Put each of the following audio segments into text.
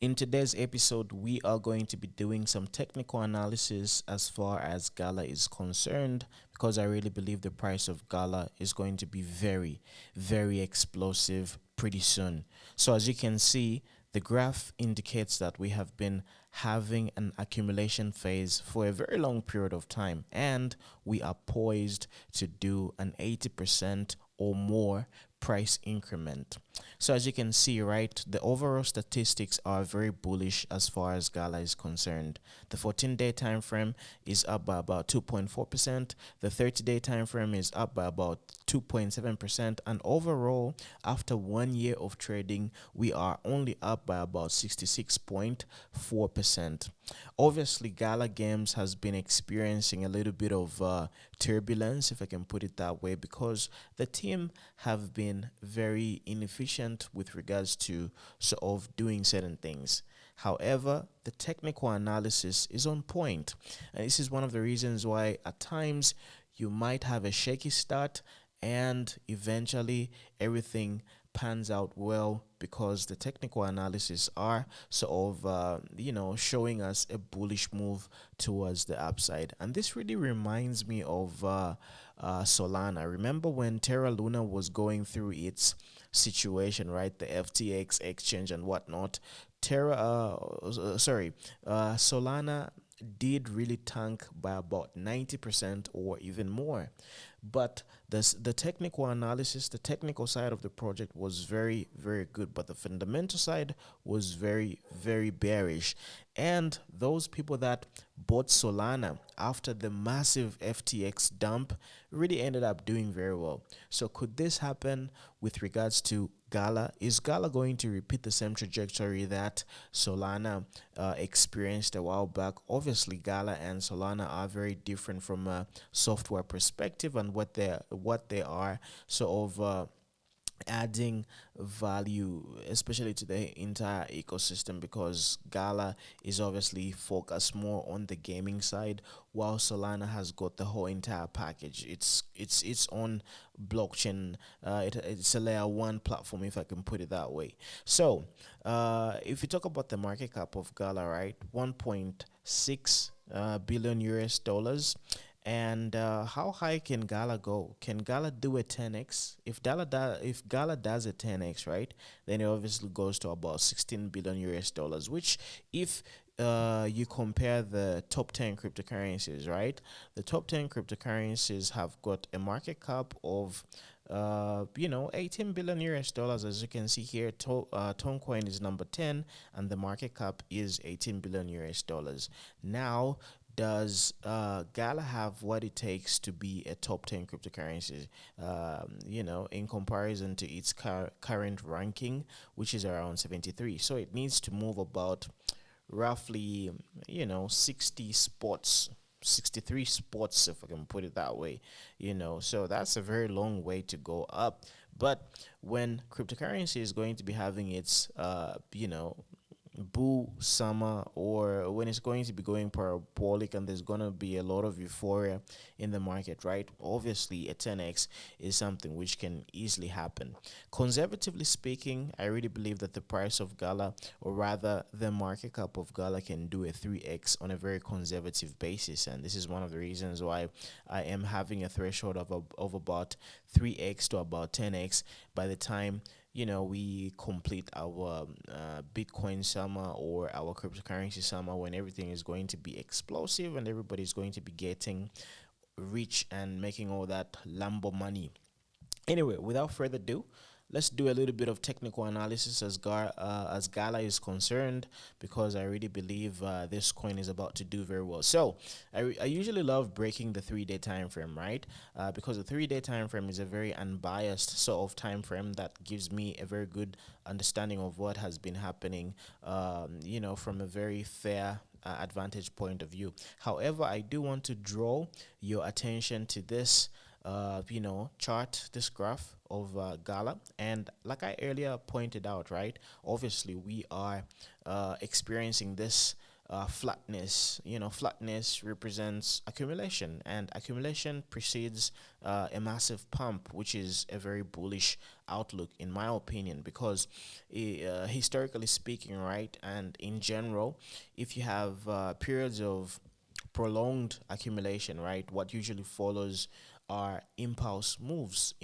In today's episode, we are going to be doing some technical analysis as far as Gala is concerned because I really believe the price of Gala is going to be very, very explosive pretty soon. So, as you can see, the graph indicates that we have been having an accumulation phase for a very long period of time, and we are poised to do an 80% or more price increment. So as you can see, right, the overall statistics are very bullish as far as Gala is concerned. The 14-day time frame is up by about 2.4%. The 30-day time frame is up by about 2.7%, and overall, after 1 year of trading, we are only up by about 66.4%. Obviously, Gala Games has been experiencing a little bit of turbulence, if I can put it that way, because the team have been very inefficient with regards to sort of doing certain things. However, the technical analysis is on point, and this is one of the reasons why at times you might have a shaky start and eventually everything pans out well because the technical analysis are sort of showing us a bullish move towards the upside. And this really reminds me of Solana. Remember when Terra Luna was going through its situation, right? The FTX exchange and whatnot. Solana did really tank by about 90% or even more. But the technical analysis, the technical side of the project was very, very good, but the fundamental side was very, very bearish. And those people that bought Solana after the massive FTX dump really ended up doing very well. So could this happen with regards to Gala? Is Gala going to repeat the same trajectory that Solana experienced a while back? Obviously, Gala and Solana are very different from a software perspective and what they are sort of adding value, especially to the entire ecosystem, because Gala is obviously focused more on the gaming side, while Solana has got the whole entire package. It's its own blockchain. It's a layer one platform, if I can put it that way. So, if you talk about the market cap of Gala, right, 1.6 billion US dollars. And how high can Gala go? Can Gala do a 10x? If Gala does a 10x, right, then it obviously goes to about 16 billion US dollars. Which, if you compare the top 10 cryptocurrencies, right, the top 10 cryptocurrencies have got a market cap of 18 billion US dollars. As you can see here, Toncoin is number 10, and the market cap is 18 billion US dollars. Now, does Gala have what it takes to be a top 10 cryptocurrency, in comparison to its current ranking, which is around 73? So it needs to move about roughly, 60 spots. 63 spots, if I can put it that way, so that's a very long way to go up. But when cryptocurrency is going to be having its bull summer, or when it's going to be going parabolic and there's going to be a lot of euphoria in the market, right? Obviously, a 10x is something which can easily happen. Conservatively speaking, I really believe that the price of Gala, or rather the market cap of Gala, can do a 3x on a very conservative basis. And this is one of the reasons why I am having a threshold of about 3x to about 10x by the time we complete our Bitcoin summer or our cryptocurrency summer, when everything is going to be explosive and everybody's going to be getting rich and making all that Lambo money. Anyway, without further ado, let's do a little bit of technical analysis as Gala is concerned, because I really believe this coin is about to do very well. So I usually love breaking the 3-day time frame, right? Because the 3-day time frame is a very unbiased sort of time frame that gives me a very good understanding of what has been happening, from a very fair advantage point of view. However, I do want to draw your attention to this chart, this graph of Gala. And like I earlier pointed out, right, obviously we are experiencing this flatness. Flatness represents accumulation, and accumulation precedes a massive pump, which is a very bullish outlook, in my opinion, because historically speaking, right, and in general, if you have periods of prolonged accumulation, right, what usually follows are impulse moves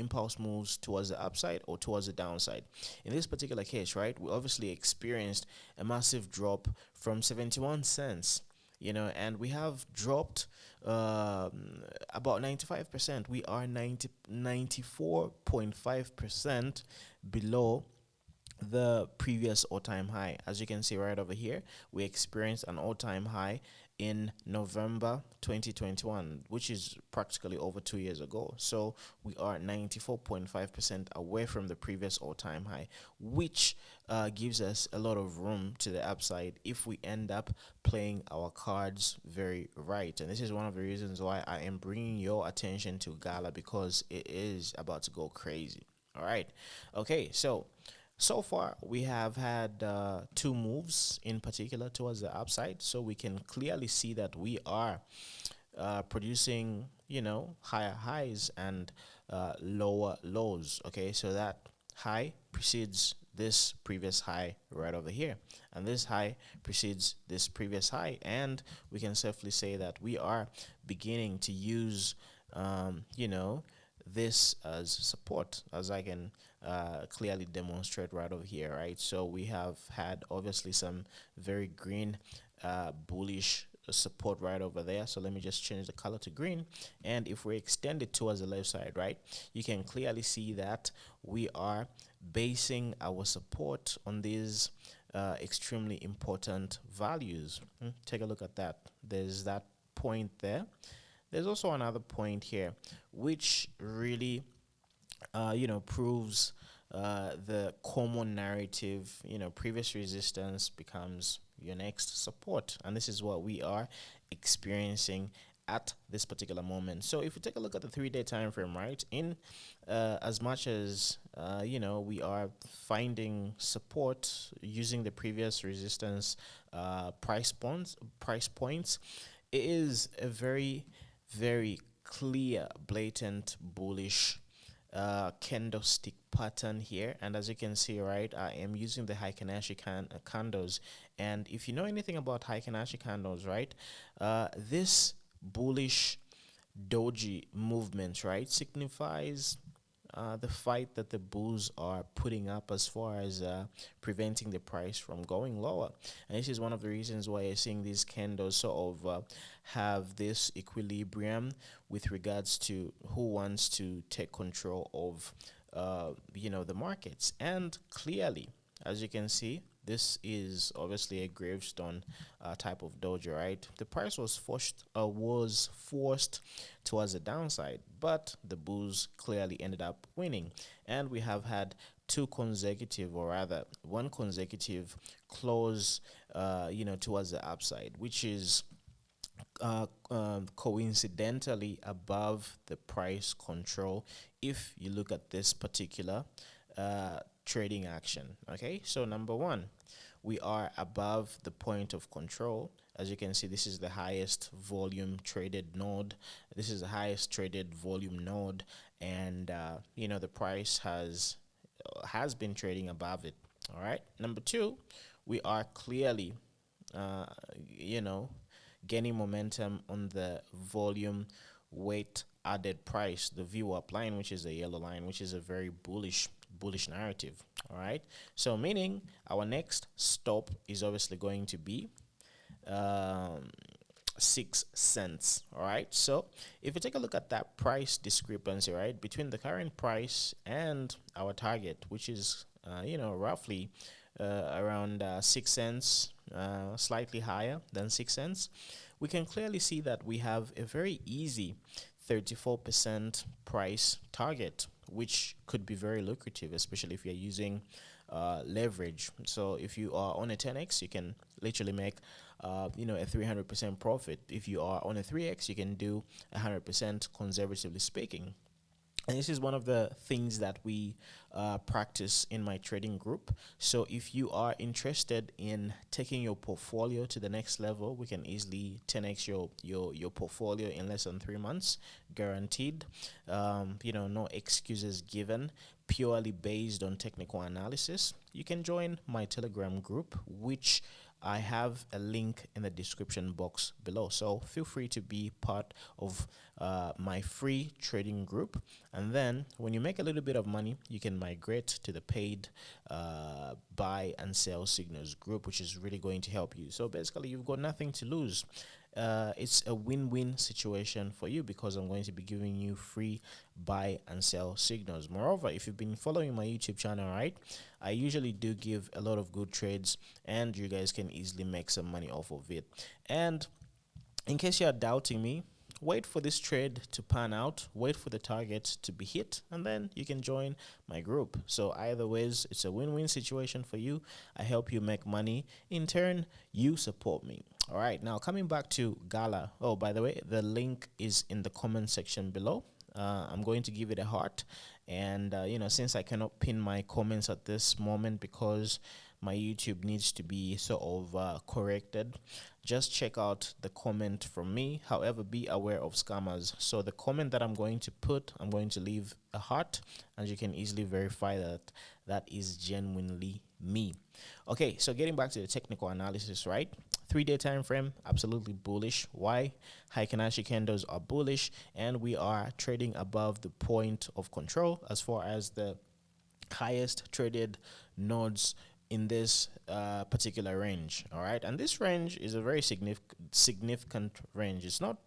towards the upside or towards the downside. In this particular case, right, we obviously experienced a massive drop from 71 cents, and we have dropped about 95%. We are 94.5% below the previous all-time high. As you can see right over here, we experienced an all-time high in November 2021, which is practically over 2 years ago. So we are 94.5% away from the previous all-time high, which gives us a lot of room to the upside if we end up playing our cards very right. And this is one of the reasons why I am bringing your attention to Gala, because it is about to go crazy. All right. Okay, so far, we have had two moves in particular towards the upside, so we can clearly see that we are producing, higher highs and lower lows. Okay, so that high precedes this previous high right over here, and this high precedes this previous high, and we can safely say that we are beginning to use, this as support, as I can clearly demonstrate right over here, right? So we have had obviously some very green, bullish support right over there. So let me just change the color to green, and if we extend it towards the left side, right, you can clearly see that we are basing our support on these extremely important values. Take a look at that. There's that point there. There's also another point here, which really, proves the common narrative. Previous resistance becomes your next support, and this is what we are experiencing at this particular moment. So if we take a look at the 3-day time frame, right, in as much as we are finding support using the previous resistance price points, it is a very, very clear, blatant bullish candlestick pattern here. And as you can see, right, I am using the Heikin-Ashi candles, and if you know anything about Heikin-Ashi candles, right, this bullish doji movement, right, signifies the fight that the bulls are putting up as far as preventing the price from going lower. And this is one of the reasons why you're seeing these candles sort of have this equilibrium with regards to who wants to take control of the markets. And clearly, as you can see, this is obviously a gravestone type of dojo, right? The price was forced towards the downside, but the bulls clearly ended up winning, and we have had two consecutive, or rather one consecutive close, towards the upside, which is coincidentally above the price control if you look at this particular trading action. Okay, so number one, we are above the point of control. As you can see, this is the highest volume traded node. This is the highest traded volume node, and the price has been trading above it. All right. Number two, we are clearly, uh, you know, gaining momentum on the volume weight added price, the VWAP line, which is the yellow line, which is a very bullish narrative. All right. So meaning our next stop is obviously going to be um, 6 cents. All right. So if you take a look at that price discrepancy, right, between the current price and our target, which is roughly around 6 cents, slightly higher than 6 cents, we can clearly see that we have a very easy 34% price target, which could be very lucrative, especially if you're using leverage. So if you are on a 10x, you can literally make a 300% profit. If you are on a 3x, you can do 100%, conservatively speaking. And this is one of the things that we practice in my trading group. So if you are interested in taking your portfolio to the next level, we can easily 10x your portfolio in less than 3 months, guaranteed. No excuses given, purely based on technical analysis. You can join my Telegram group, which I have a link in the description box below. So feel free to be part of my free trading group. And then when you make a little bit of money, you can migrate to the paid buy and sell signals group, which is really going to help you. So basically, you've got nothing to lose. It's a win-win situation for you because I'm going to be giving you free buy and sell signals. Moreover, if you've been following my YouTube channel, right, I usually do give a lot of good trades, and you guys can easily make some money off of it. And in case you are doubting me, wait for this trade to pan out, wait for the target to be hit, and then you can join my group. So either ways, it's a win-win situation for you. I help you make money. In turn, you support me. All right, now coming back to Gala. Oh, by the way, the link is in the comment section below. I'm going to give it a heart. And, since I cannot pin my comments at this moment because my YouTube needs to be sort of corrected, just check out the comment from me. However, be aware of scammers. So the comment that I'm going to put, I'm going to leave a heart, and you can easily verify that that is genuinely me. Okay, so getting back to the technical analysis, right? 3-day time frame, absolutely bullish. Why? Heikin-Ashi candles are bullish, and we are trading above the point of control as far as the highest traded nodes in this particular range. All right, and this range is a very significant range. It's not,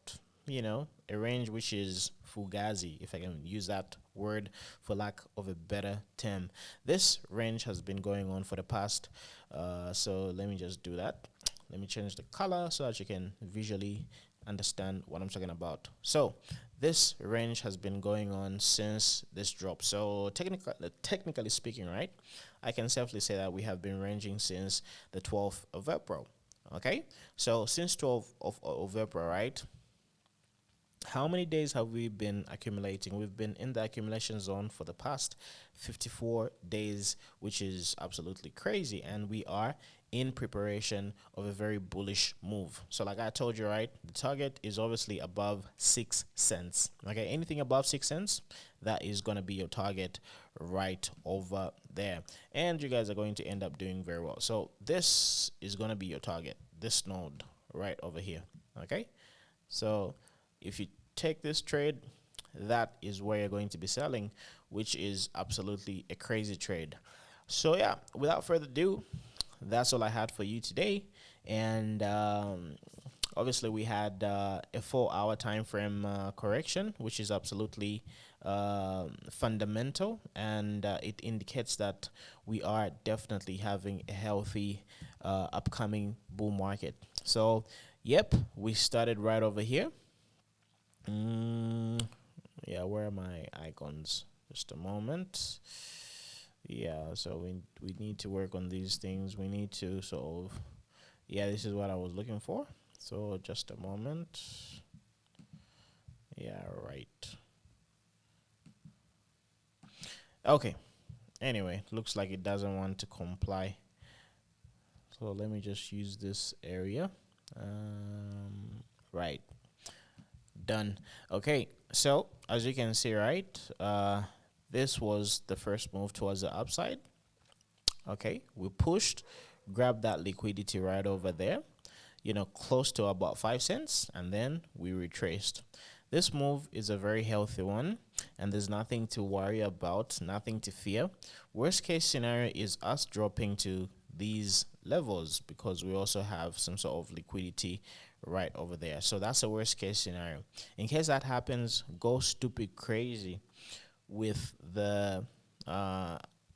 a range which is fugazi, if I can use that word for lack of a better term. This range has been going on for the past so let me just do that. Let me change the color so that you can visually understand what I'm talking about. So this range has been going on since this drop. So technically speaking, right, I can safely say that we have been ranging since the 12th of April. Okay, so since 12th of April, right, how many days have we been accumulating? We've been in the accumulation zone for the past 54 days, which is absolutely crazy. And we are in preparation of a very bullish move. So like I told you, right, the target is obviously above 6 cents. Okay, anything above 6 cents, that is going to be your target right over there. And you guys are going to end up doing very well. So this is going to be your target, this node right over here. Okay, so if you take this trade, that is where you're going to be selling, which is absolutely a crazy trade. So yeah, without further ado, that's all I had for you today. And obviously we had a 4-hour time frame correction, which is absolutely fundamental, and it indicates that we are definitely having a healthy upcoming bull market. So yep, we started right over here. Yeah, where are my icons? Just a moment. Yeah, so we need to work on these things. We need to sort of, yeah, this is what I was looking for. So just a moment. Yeah, right. Okay. Anyway, looks like it doesn't want to comply. So let me just use this area. Right. Done. Okay, so as you can see, right, this was the first move towards the upside. Okay, we pushed, grabbed that liquidity right over there, close to about 5 cents, and then we retraced. This move is a very healthy one, and there's nothing to worry about, nothing to fear. Worst case scenario is us dropping to these levels because we also have some sort of liquidity right over there. So that's a worst case scenario. In case that happens, go stupid crazy with the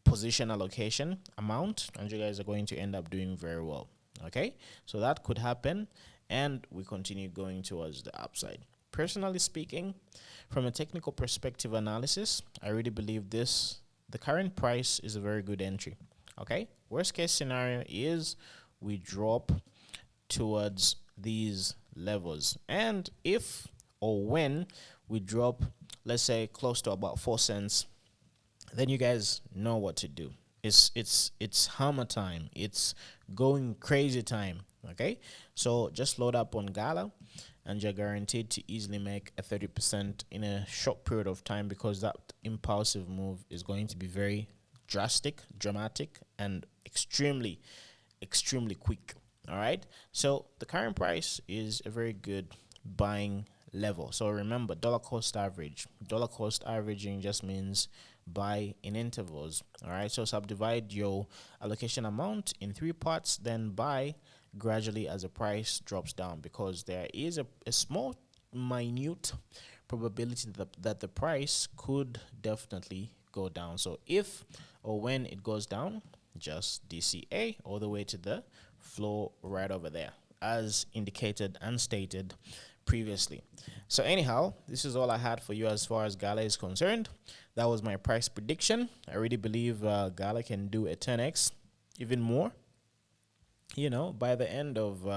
position allocation amount, and you guys are going to end up doing very well. Okay, so that could happen, and we continue going towards the upside. Personally speaking, from a technical perspective analysis, I really believe the current price is a very good entry. Okay, worst case scenario is we drop towards these levels, and if or when we drop let's say close to about 4 cents, then you guys know what to do. It's hammer time. It's going crazy time. Okay, so just load up on Gala, and you're guaranteed to easily make a 30% in a short period of time, because that impulsive move is going to be very drastic, dramatic, and extremely quick. All right. So the current price is a very good buying level. So remember, dollar cost average. Dollar cost averaging just means buy in intervals. All right. So subdivide your allocation amount in three parts, then buy gradually as the price drops down, because there is a small, minute probability that the price could definitely go down. So if or when it goes down, just DCA all the way to the floor right over there, as indicated and stated previously. So anyhow, this is all I had for you as far as Gala is concerned. That was my price prediction. I really believe Gala can do a 10x, even more, by the end of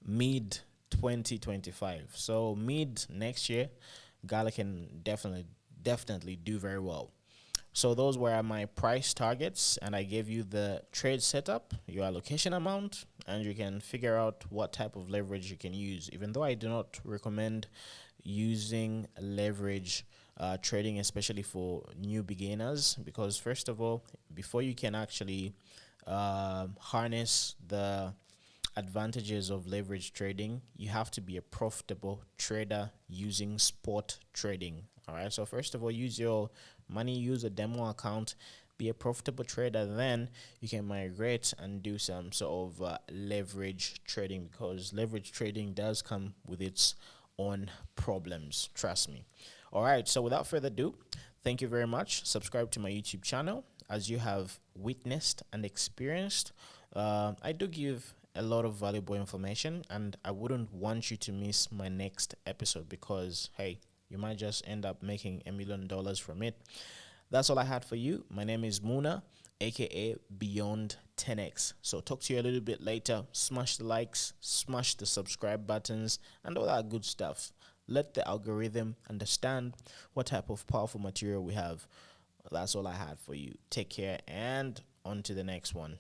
mid 2025. So mid next year, Gala can definitely do very well. So those were my price targets, and I gave you the trade setup, your allocation amount, and you can figure out what type of leverage you can use. Even though I do not recommend using leverage trading, especially for new beginners, because first of all, before you can actually harness the advantages of leverage trading, you have to be a profitable trader using spot trading. All right. So first of all, use your money, use a demo account, be a profitable trader. Then you can migrate and do some sort of leverage trading, because leverage trading does come with its own problems. Trust me. All right. So without further ado, thank you very much. Subscribe to my YouTube channel. As you have witnessed and experienced, I do give a lot of valuable information, and I wouldn't want you to miss my next episode, because hey, you might just end up making $1 million from it. That's all I had for you. My name is Muna, aka Beyond 10x. So talk to you a little bit later. Smash the likes, smash the subscribe buttons, and all that good stuff. Let the algorithm understand what type of powerful material we have. That's all I had for you. Take care, and on to the next one.